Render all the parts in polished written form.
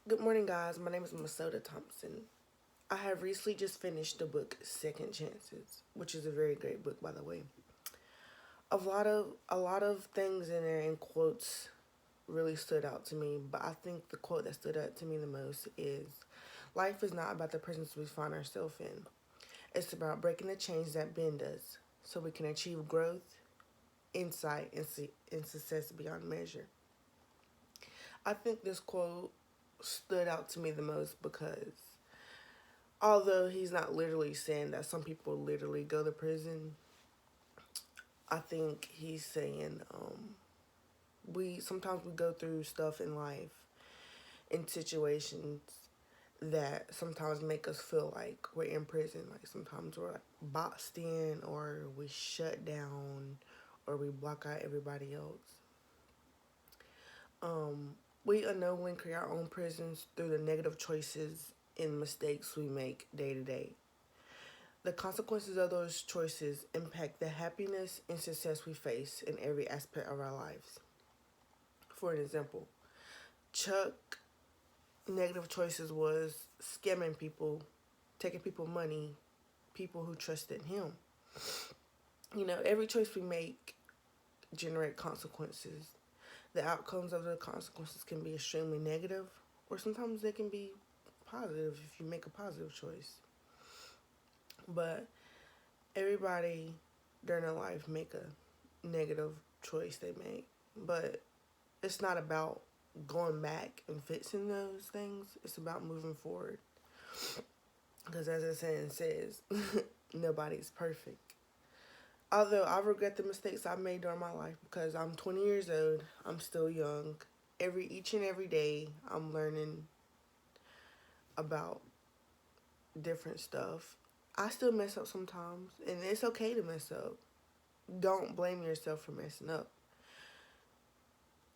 Good morning, guys. My name is Massota Thompson. I have recently just finished the book Second Chances, which is a very great book, by the way. A lot of things in there in quotes really stood out to me, but I think the quote that stood out to me the most is, "Life is not about the presence we find ourselves in. It's about breaking the chains that bend us, so we can achieve growth, insight, and success beyond measure." I think this quote stood out to me the most because although he's not literally saying that some people literally go to prison, I think he's saying we sometimes we go through stuff in life in situations that sometimes make us feel like we're in prison. Like sometimes we're like boxed in, or we shut down, or we block out everybody else. We unknowingly create our own prisons through the negative choices and mistakes we make day to day. The consequences of those choices impact the happiness and success we face in every aspect of our lives. For an example, Chuck negative choices was scamming people, taking people money, people who trusted him. Every choice we make generate consequences. The outcomes of the consequences can be extremely negative, or sometimes they can be positive if you make a positive choice. But everybody during their life make a negative choice they make. But it's not about going back and fixing those things. It's about moving forward. Because as the saying says, nobody's perfect. Although I regret the mistakes I made during my life because I'm 20 years old, I'm still young. Each and every day I'm learning about different stuff. I still mess up sometimes, and it's okay to mess up. Don't blame yourself for messing up.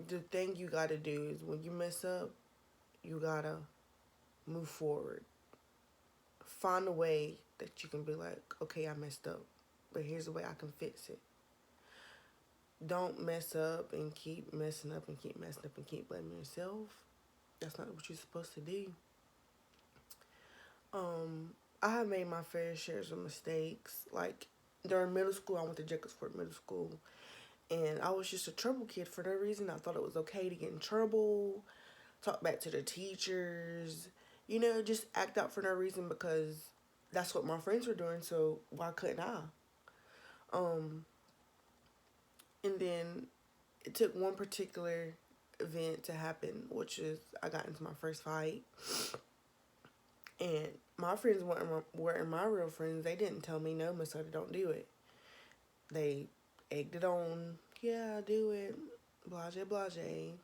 The thing you gotta do is when you mess up, you gotta move forward. Find a way that you can be like, okay, I messed up, but here's a way I can fix it. Don't mess up and keep messing up and keep messing up and keep blaming yourself. That's not what you're supposed to do. I have made my fair shares of mistakes. Like during middle school, I went to Jacobsford Middle School, and I was just a trouble kid for no reason. I thought it was okay to get in trouble, talk back to the teachers, just act out for no reason because that's what my friends were doing. So why couldn't I? Um, and then it took one particular event to happen, which is I got into my first fight, and my friends weren't my real friends. They didn't tell me no, Miss Soda, don't do it. They egged it on. Yeah, do it. Blase, blase.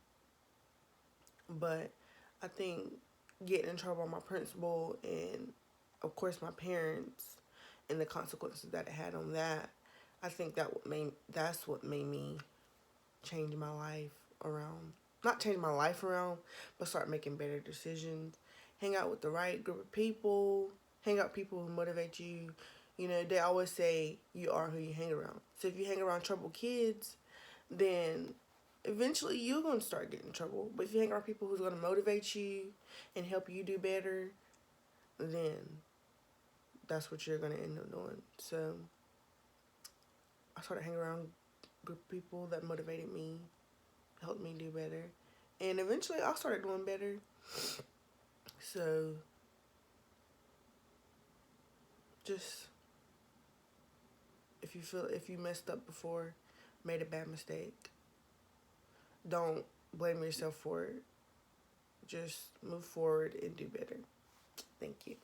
But I think getting in trouble by my principal and, of course, my parents and the consequences that it had on that, I think that's what made me change my life around. Not change my life around, but start making better decisions. Hang out with the right group of people. Hang out with people who motivate you. They always say you are who you hang around. So if you hang around troubled kids, then eventually you're going to start getting in trouble. But if you hang around people who's going to motivate you and help you do better, then that's what you're going to end up doing. So I started hanging around a group of people that motivated me, helped me do better. And eventually I started doing better. So just if you messed up before, made a bad mistake, don't blame yourself for it. Just move forward and do better. Thank you.